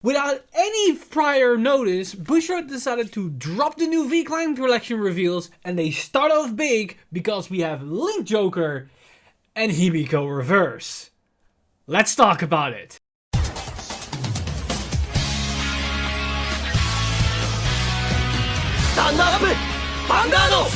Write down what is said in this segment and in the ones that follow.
Without any prior notice, Bushiroad decided to drop the new V-Clan collection reveals, and they start off big because we have Link Joker and Himiko Reverse. Let's talk about it. Stand up! Vanguard!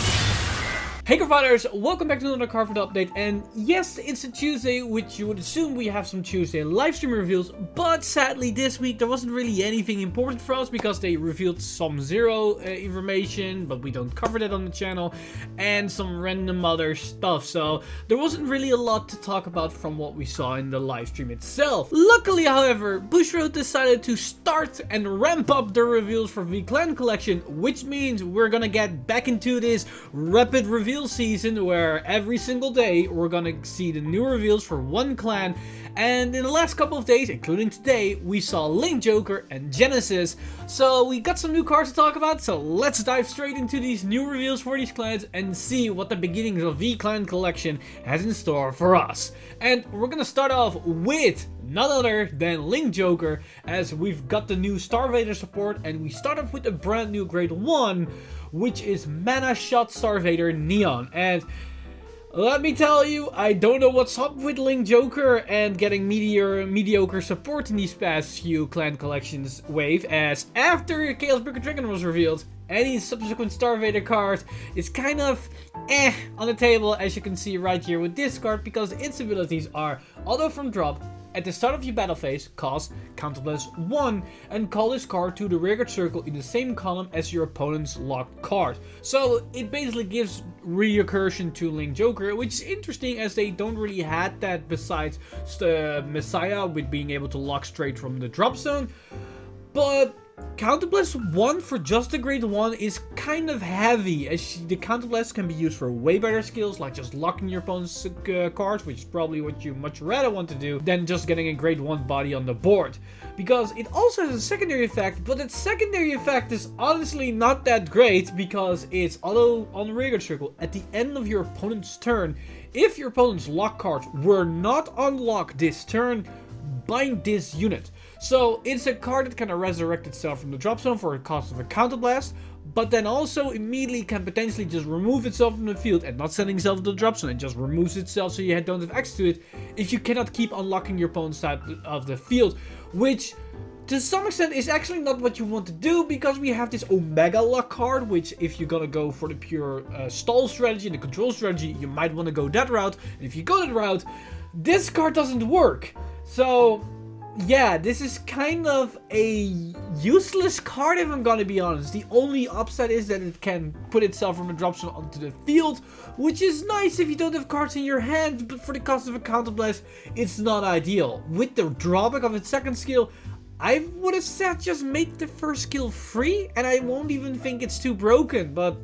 Hey Cardfighters, welcome back to another Cardfight update, and yes, it's a Tuesday, which you would assume we have some Tuesday livestream reveals, but sadly this week there wasn't really anything important for us because they revealed some zero information, but we don't cover that on the channel, and some random other stuff, so there wasn't really a lot to talk about from what we saw in the livestream itself. Luckily, however, Bushiroad decided to start and ramp up the reveals for V-Clan collection, which means we're gonna get back into this rapid reveal season where every single day we're gonna see the new reveals for one clan, and in the last couple of days, including today, we saw Link Joker and Genesis, so we got some new cards to talk about, so let's dive straight into these new reveals for these clans and see what the beginnings of V-Clan collection has in store for us. And we're gonna start off with none other than Link Joker, as we've got the new Star Vader support, and we start off with a brand new grade 1, which is Mana Shot Star Vader Neon. And let me tell you, I don't know what's up with Link Joker and getting mediocre support in these past few clan collections wave, as after Chaos Breaker Dragon was revealed, any subsequent Star Vader card is kind of on the table, as you can see right here with this card, because its abilities are auto from drop. At the start of your battle phase, cost counterblast 1 and call this card to the rearguard circle in the same column as your opponent's locked card. So it basically gives reoccursion to Link Joker, which is interesting as they don't really had that besides the Messiah with being able to lock straight from the drop zone. But Counterblast 1 for just the grade 1 is kind of heavy, as the Counterblast can be used for way better skills, like just locking your opponent's cards, which is probably what you much rather want to do than just getting a grade 1 body on the board. Because it also has a secondary effect, but that secondary effect is honestly not that great, because it's auto on the rearguard circle at the end of your opponent's turn. If your opponent's lock cards were not unlocked this turn, bind this unit. So it's a card that kind of resurrects itself from the drop zone for a cost of a counterblast, but then also immediately can potentially just remove itself from the field and not sending itself to the drop zone, and just removes itself so you don't have access to it if you cannot keep unlocking your opponent's side of the field, which to some extent is actually not what you want to do, because we have this Omega Lock card, which if you're gonna go for the pure stall strategy and the control strategy, you might want to go that route, and if you go that route, this card doesn't work. So yeah, this is kind of a useless card if I'm gonna be honest. The only upside is that it can put itself from a drop zone onto the field, which is nice if you don't have cards in your hand, but for the cost of a counterblast, it's not ideal. With the drawback of its second skill, I would have said just make the first skill free, and I won't even think it's too broken, but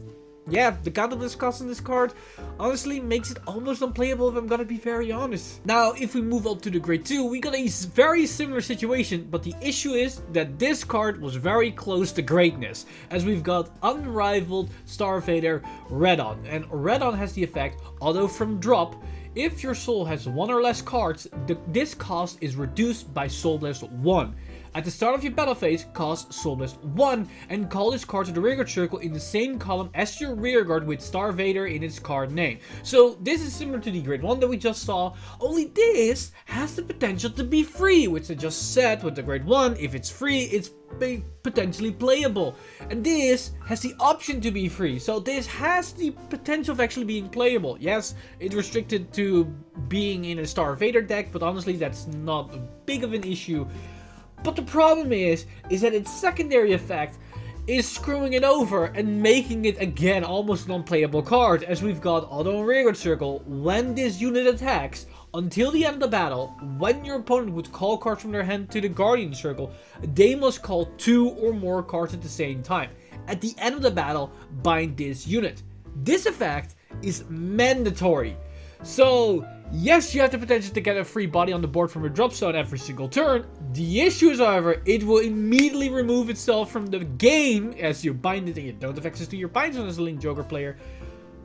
yeah, the counterblast cost on this card honestly makes it almost unplayable if I'm gonna be very honest. Now, if we move up to the grade 2, we got a very similar situation, but the issue is that this card was very close to greatness, as we've got unrivaled Star Vader Redon, and Redon has the effect auto from drop. If your soul has 1 or less cards, this cost is reduced by Soul Blast 1. At the start of your battle phase, cost Soul Blast 1 and call this card to the rearguard circle in the same column as your rearguard with Star Vader in its card name. So this is similar to the grade 1 that we just saw, only this has the potential to be free, which I just said with the grade 1, if it's free, it's potentially playable. And this has the option to be free, so this has the potential of actually being playable. Yes, it's restricted to being in a Star Vader deck, but honestly that's not big of an issue. But the problem is that its secondary effect is screwing it over and making it again almost an unplayable card, as we've got auto and rearguard circle. When this unit attacks, until the end of the battle, when your opponent would call cards from their hand to the guardian circle, they must call 2 or more cards at the same time. At the end of the battle, bind this unit. This effect is mandatory. So yes, you have the potential to get a free body on the board from a drop zone every single turn. The issue is, however, it will immediately remove itself from the game as you bind it and you don't have access to your bind zone as a Link Joker player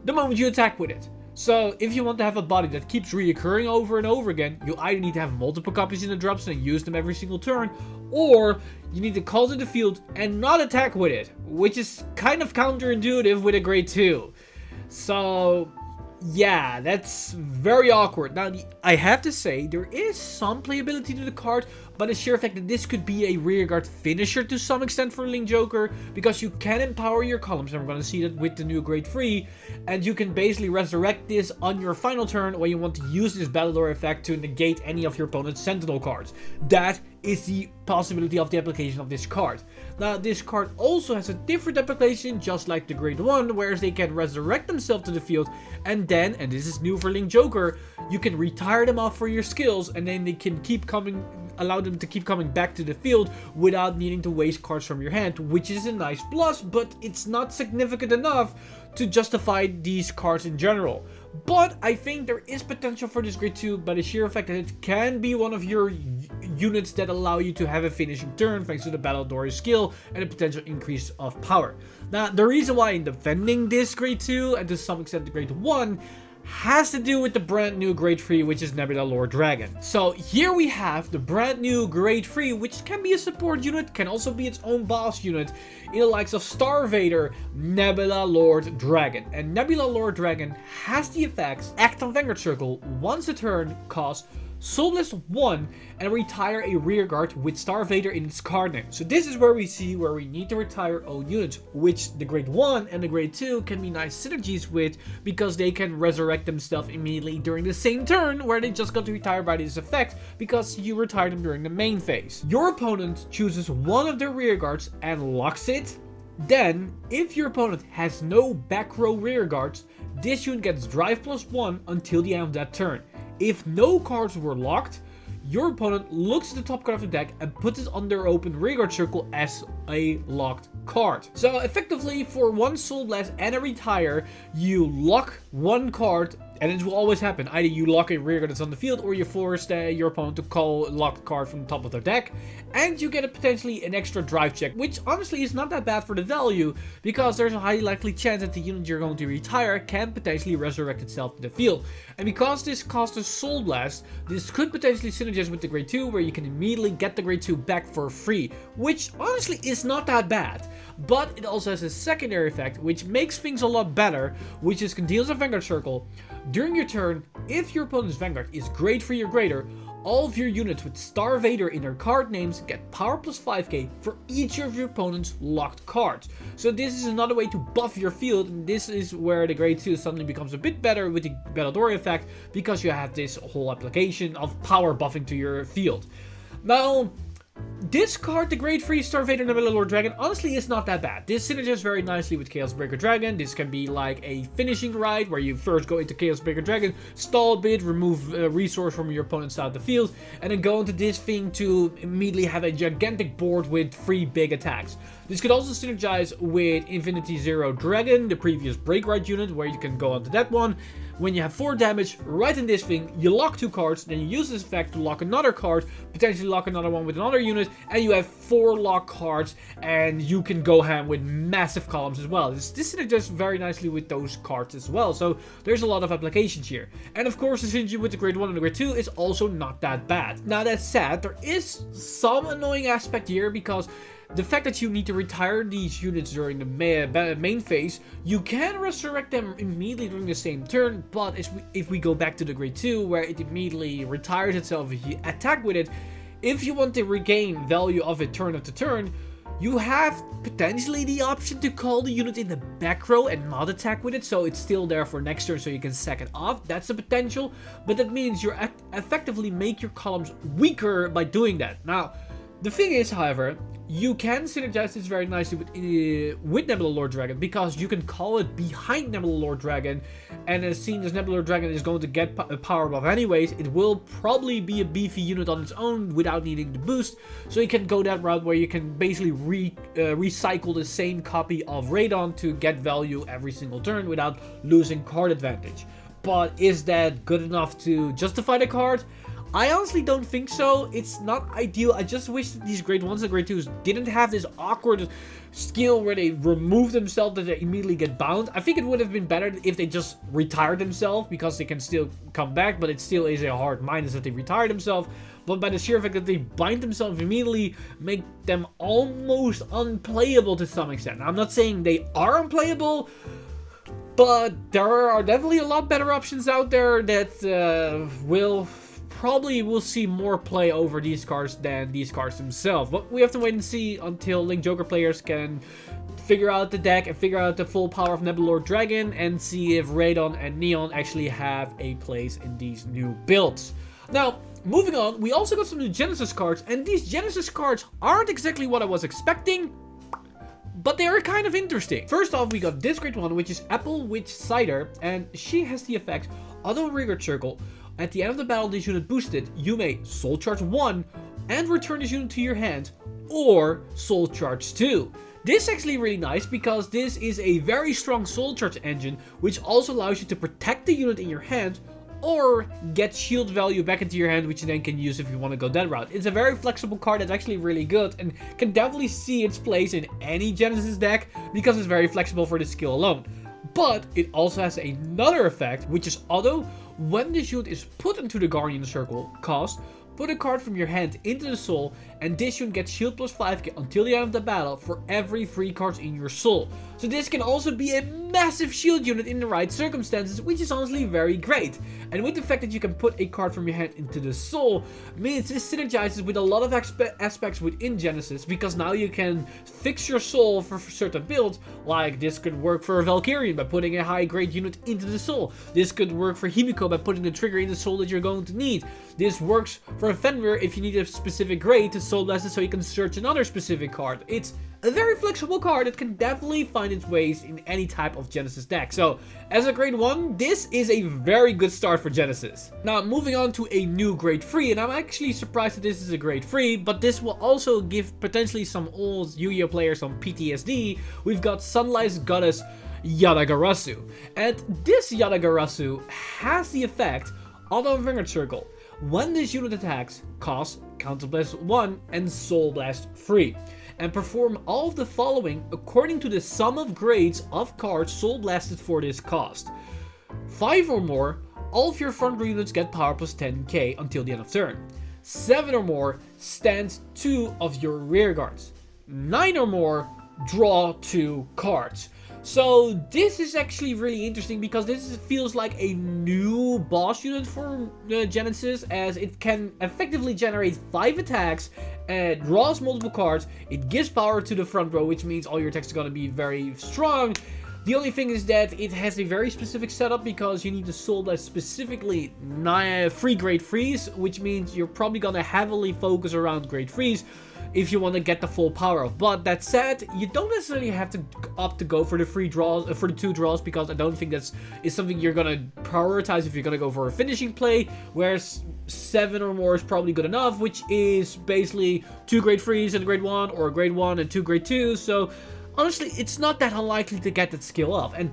the moment you attack with it. So if you want to have a body that keeps reoccurring over and over again, you either need to have multiple copies in the drops and use them every single turn, or you need to call to the field and not attack with it, which is kind of counterintuitive with a grade 2. So yeah, that's very awkward. Now, I have to say, there is some playability to the card, but the sheer fact that this could be a rearguard finisher to some extent for Link Joker, because you can empower your columns, and we're going to see that with the new grade 3, and you can basically resurrect this on your final turn when you want to use this Battledore effect to negate any of your opponent's Sentinel cards. That is the possibility of the application of this card. Now, this card also has a different application, just like the grade 1, whereas they can resurrect themselves to the field, and then, and this is new for Link Joker, you can retire them off for your skills, and then they can keep coming, allow them to keep coming back to the field without needing to waste cards from your hand, which is a nice plus, but it's not significant enough to justify these cards in general. But I think there is potential for this grade 2 by the sheer fact that it can be one of your units that allow you to have a finishing turn thanks to the Battledore skill and a potential increase of power. Now, the reason why I'm defending this grade 2 and to some extent the grade 1 has to do with the brand new grade 3, which is Nebula Lord Dragon. So here we have the brand new grade 3, which can be a support unit, can also be its own boss unit in the likes of Star Vader, Nebula Lord Dragon. And Nebula Lord Dragon has the effects: act on Vanguard Circle once a turn, cost Soul Blast 1, and retire a rearguard with Star Vader in its card name. So this is where we see where we need to retire old units, which the grade 1 and the grade 2 can be nice synergies with, because they can resurrect themselves immediately during the same turn where they just got to retire by this effect because you retired them during the main phase. Your opponent chooses one of their rearguards and locks it. Then, if your opponent has no back row rearguards, this unit gets drive +1 until the end of that turn. If no cards were locked, your opponent looks at the top card of the deck and puts it on their open rearguard circle as a locked card. So effectively, for one Soul Blast and a retire, you lock one card, and it will always happen. Either you lock a rearguard that's on the field, or you force your opponent to call a locked card from the top of their deck, and you get potentially an extra drive check, which honestly is not that bad for the value, because there's a highly likely chance that the unit you're going to retire can potentially resurrect itself to the field. And because this costs a Soul Blast, this could potentially synergize with the grade 2, where you can immediately get the grade 2 back for free, which honestly is not that bad. But it also has a secondary effect, which makes things a lot better, which is continuous on Vanguard Circle. During your turn, if your opponent's Vanguard is grade 3 or greater, all of your units with Star Vader in their card names get power +5k for each of your opponent's locked cards. So this is another way to buff your field, and this is where the grade 2 suddenly becomes a bit better with the Battledore effect, because you have this whole application of power buffing to your field. Now, this card, the grade 3 Star Vader Nebula Lord Dragon, honestly is not that bad. This synergizes very nicely with Chaos Breaker Dragon. This can be like a finishing ride where you first go into Chaos Breaker Dragon, stall a bit, remove a resource from your opponent's side of the field, and then go into this thing to immediately have a gigantic board with 3 big attacks. This could also synergize with Infinity Zero Dragon, the previous Break Ride unit, where you can go onto that one. When you have 4 damage, right in this thing, you lock 2 cards, then you use this effect to lock another card, potentially lock another one with another unit, and you have 4 lock cards, and you can go ham with massive columns as well. This synergizes very nicely with those cards as well, so there's a lot of applications here. And of course, the synergy with the grade 1 and the grade 2 is also not that bad. Now that said, there is some annoying aspect here, because the fact that you need to retire these units during the main phase, you can resurrect them immediately during the same turn, but if we go back to the grade 2, where it immediately retires itself if you attack with it, if you want to regain value of it turn after turn, you have potentially the option to call the unit in the back row and not attack with it, so it's still there for next turn so you can sack it off. That's a potential, but that means you effectively make your columns weaker by doing that. Now, the thing is, however, you can synergize this very nicely with Nebula Lord Dragon, because you can call it behind Nebula Lord Dragon, and as seen as Nebula Lord Dragon is going to get a power buff anyways, it will probably be a beefy unit on its own without needing the boost, so you can go that route where you can basically recycle the same copy of Radon to get value every single turn without losing card advantage. But is that good enough to justify the card? I honestly don't think so. It's not ideal. I just wish that these grade 1s and grade 2s didn't have this awkward skill where they remove themselves that they immediately get bound. I think it would have been better if they just retired themselves, because they can still come back, but it still is a hard minus that they retire themselves. But by the sheer fact that they bind themselves immediately, make them almost unplayable to some extent. Now, I'm not saying they are unplayable, but there are definitely a lot better options out there that will see more play over these cards than these cards themselves. But we have to wait and see until Link Joker players can figure out the deck and figure out the full power of Nebula Dragon and see if Radon and Neon actually have a place in these new builds. Now, moving on, we also got some new Genesis cards, and these Genesis cards aren't exactly what I was expecting, but they are kind of interesting. First off, we got this great one, which is Apple Witch Cider, and she has the effect Auto Rigor Circle. At the end of the battle, this unit boosted, you may Soul Charge 1 and return this unit to your hand, or Soul Charge 2. This is actually really nice because this is a very strong Soul Charge engine, which also allows you to protect the unit in your hand or get shield value back into your hand, which you then can use if you want to go that route. It's a very flexible card that's actually really good and can definitely see its place in any Genesis deck because it's very flexible for the skill alone. But it also has another effect, which is auto. When this unit is put into the Guardian Circle cost, put a card from your hand into the soul, and this unit gets shield plus 5k until the end of the battle for every free cards in your soul. So this can also be a massive shield unit in the right circumstances, which is honestly very great. And with the fact that you can put a card from your hand into the soul, means this synergizes with a lot of aspects within Genesis, because now you can fix your soul for certain builds, like this could work for a Valkyrian by putting a high grade unit into the soul. This could work for Himiko by putting the trigger in the soul that you're going to need. This works for a Fenrir if you need a specific grade to soul blast it so you can search another specific card. It's a very flexible card that can definitely find its ways in any type of Genesis deck. So, as a grade 1, this is a very good start for Genesis. Now, moving on to a new grade 3, and I'm actually surprised that this is a grade 3, but this will also give potentially some old Yu-Gi-Oh players some PTSD. We've got Sunlight's Goddess Yadagarasu. And this Yadagarasu has the effect Auto Vanguard Circle. When this unit attacks, cost Counter Blast 1 and Soul Blast 3. And perform all of the following according to the sum of grades of cards Soul Blasted for this cost. 5 or more, all of your front row units get power plus 10k until the end of turn. 7 or more, stand 2 of your rear guards. 9 or more, draw 2 cards. So this is actually really interesting because this feels like a new boss unit for Genesis, as it can effectively generate 5 attacks and draws multiple cards. It gives power to the front row, which means all your attacks are going to be very strong. The only thing is that it has a very specific setup because you need to soul blast specifically 3 grade 3s, which means you're probably going to heavily focus around grade 3s if you want to get the full power of. But that said, you don't necessarily have to opt to go for the 3 draws, for the 2 draws, because I don't think that's is something you're gonna prioritize if you're gonna go for a finishing play. Whereas 7 or more is probably good enough, which is basically 2 grade 3s and a grade 1, or a grade 1 and 2 grade 2s. So honestly, it's not that unlikely to get that skill off. And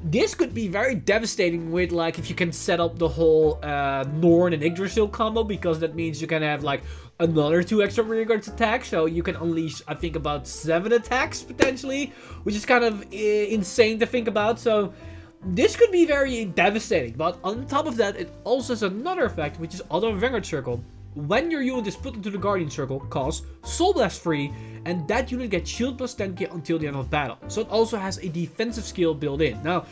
this could be very devastating with, like, if you can set up the whole Norn and Yggdrasil combo, because that means you can have, like, another 2 extra rear guards attacks, so you can unleash, I think, about 7 attacks, potentially, which is kind of insane to think about. So this could be very devastating, but on top of that, it also has another effect, which is Auto Vanguard Circle. When your unit is put into the Guardian Circle, cost Soul Blast 3, and that unit gets shield plus 10k until the end of battle. So it also has a defensive skill built in. Now,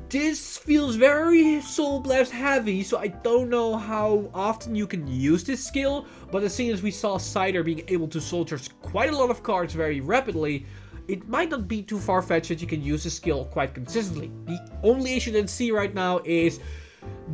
this feels very Soul Blast heavy, so I don't know how often you can use this skill, but as soon as we saw Cider being able to soul charge quite a lot of cards very rapidly, it might not be too far-fetched that you can use this skill quite consistently. The only issue that I see right now is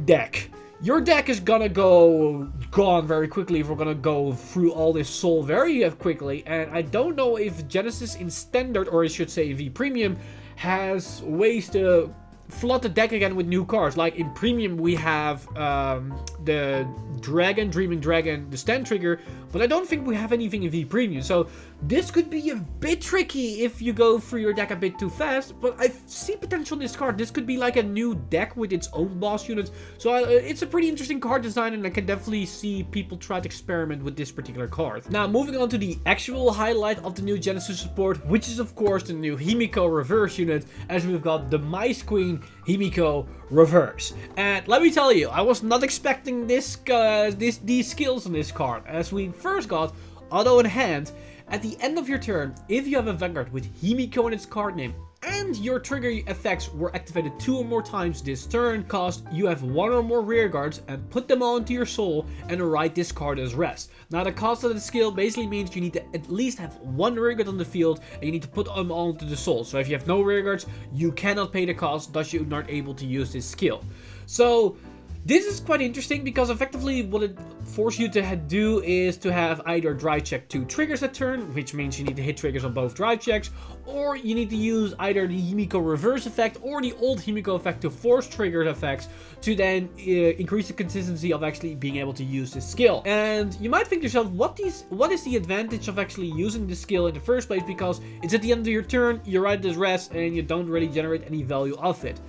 deck. Your deck is gonna go gone very quickly if we're gonna go through all this soul very quickly, and I don't know if Genesis in Standard, or I should say V Premium, has ways to flood the deck again with new cards. Like in Premium we have the Dragon, Dreaming Dragon, the Stand Trigger, but I don't think we have anything in V Premium. So This could be a bit tricky if you go through your deck a bit too fast, but I see potential in this card. This could be like a new deck with its own boss units. So it's a pretty interesting card design, and I can definitely see people try to experiment with this particular card. Now, moving on to the actual highlight of the new Genesis support, which is of course the new Himiko Reverse unit, as we've got the Mice Queen Himiko Reverse. And let me tell you, I was not expecting these skills on this card, as we first got Auto in hand. At the end of your turn, if you have a Vanguard with Himiko in its card name, and your trigger effects were activated 2 or more times this turn, you have 1 or more rear guards and put them all into your soul and write this card as rest. Now, the cost of the skill basically means you need to at least have 1 rear guard on the field and you need to put them all into the soul. So if you have no rear guards, you cannot pay the cost, thus you're not able to use this skill. So this is quite interesting because effectively what it forces you to do is to have either drive check 2 triggers a turn, which means you need to hit triggers on both drive checks, or you need to use either the Himiko Reverse effect or the old Himiko effect to force trigger effects to then increase the consistency of actually being able to use this skill. And you might think to yourself, what is the advantage of actually using this skill in the first place, because it's at the end of your turn, you write this rest and you don't really generate any value of it.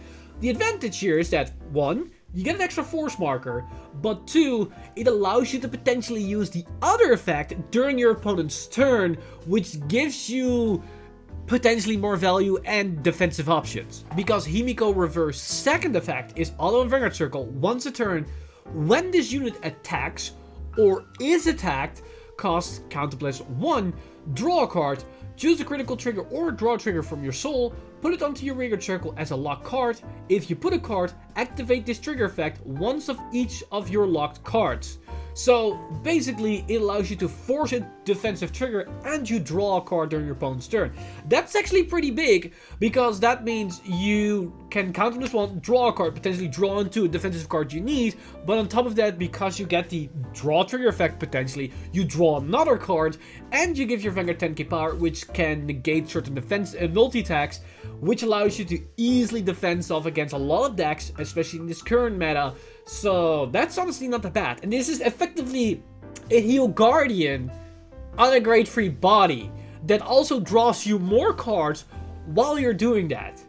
The advantage here is that 1, you get an extra force marker, but 2, it allows you to potentially use the other effect during your opponent's turn, which gives you potentially more value and defensive options. Because Himiko Reverse second effect is Auto and Vanguard Circle once a turn. When this unit attacks or is attacked, costs counter plus 1, draw a card, choose a critical trigger or a draw trigger from your soul, put it onto your rear circle as a locked card. If you put a card, activate this trigger effect once of each of your locked cards. So basically it allows you to force a defensive trigger and you draw a card during your opponent's turn. That's actually pretty big, because that means you can counter this one, draw a card, potentially draw into a defensive card you need, but on top of that, because you get the draw trigger effect potentially, you draw another card and you give your Vanguard 10k power, which can negate certain defense and multi-attacks, which allows you to easily defend off against a lot of decks, especially in this current meta. So that's honestly not that bad. And this is effectively a Heal Guardian on a grade 3 body that also draws you more cards while you're doing that.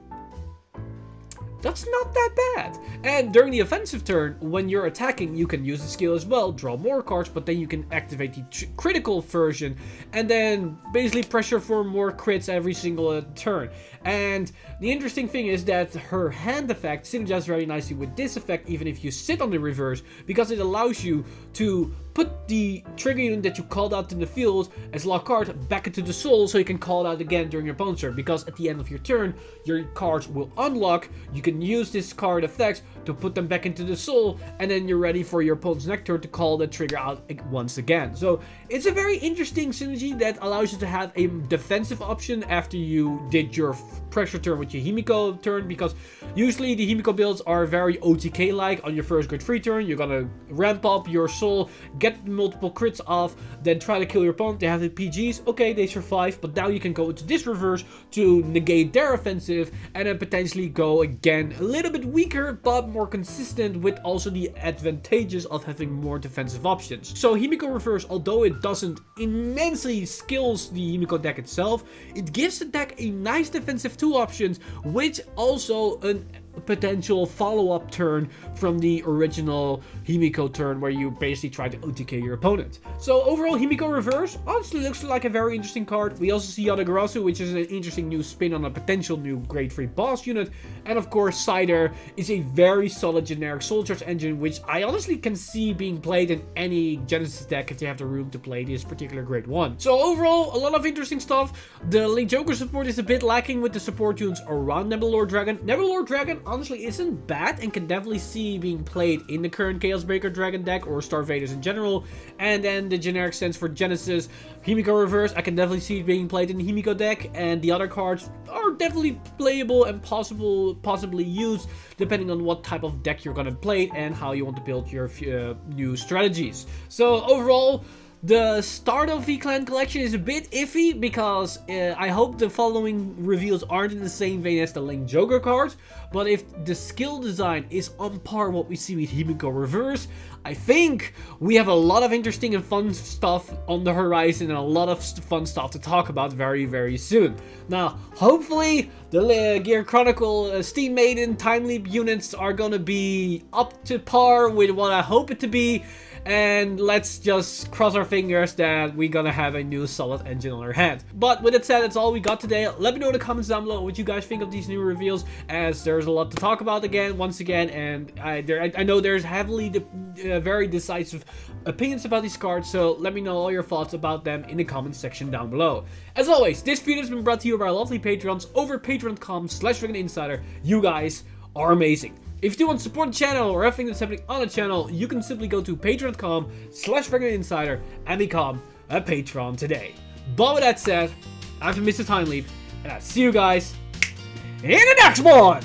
That's not that bad. And during the offensive turn, when you're attacking, you can use the skill as well, draw more cards, but then you can activate the critical version and then basically pressure for more crits every single turn. And the interesting thing is that her hand effect synergizes very nicely with this effect, even if you sit on the reverse, because it allows you to put the trigger unit that you called out in the field as lock card back into the soul, so you can call it out again during your opponent's turn, because at the end of your turn, your cards will unlock. You can use this card effect to put them back into the soul, and then you're ready for your opponent's next turn to call the trigger out once again. So it's a very interesting synergy that allows you to have a defensive option after you did your pressure turn with your Himiko turn, because usually the Himiko builds are very OTK-like. On your first grade 3 turn, you're gonna ramp up your soul, get multiple crits off, then try to kill your opponent. They have the PGs, okay, they survive, but now you can go into this reverse to negate their offensive, and then potentially go again a little bit weaker, but more consistent, with also the advantages of having more defensive options. So Himiko Reverse, although it doesn't immensely skills the Himiko deck itself, it gives the deck a nice defensive 2 options, which also a potential follow-up turn from the original Himiko turn, where you basically try to OTK your opponent. So overall, Himiko Reverse honestly looks like a very interesting card. We also see Yadagarasu, which is an interesting new spin on a potential new grade 3 boss unit. And of course, Cider is a very solid generic soul charge engine, which I honestly can see being played in any Genesis deck if they have the room to play this particular grade 1. So overall, a lot of interesting stuff. The Link Joker support is a bit lacking with the support tunes around Nebula Lord Dragon. Nebula Lord Dragon honestly isn't bad and can definitely see being played in the current Chaos Breaker Dragon deck or Star Vaders in general. And then the generic sense for Genesis, Himiko Reverse, I can definitely see it being played in the Himiko deck, and the other cards are definitely playable and possibly used depending on what type of deck you're gonna play and how you want to build your new strategies. So overall, The start of the Clan Collection is a bit iffy because I hope the following reveals aren't in the same vein as the Link Joker cards. But if the skill design is on par what we see with Himiko Reverse, I think we have a lot of interesting and fun stuff on the horizon and a lot of fun stuff to talk about very, very soon. Now, hopefully the Gear Chronicle Steam Maiden Time Leap units are gonna be up to par with what I hope it to be. And let's just cross our fingers that we're gonna have a new solid engine on our hand. But with that said, that's all we got today. Let me know in the comments down below what you guys think of these new reveals, as there's a lot to talk about once again, and I know there's heavily very decisive opinions about these cards, so let me know all your thoughts about them in the comments section down below. As always, this video has been brought to you by our lovely Patreons over patreon.com/VanguardInsider. You guys are amazing. If you do want to support the channel or everything that's happening on the channel, you can simply go to patreon.com/VanguardInsider and become a patron today. But with that said, I've been Mr. Time Leap, and I'll see you guys in the next one!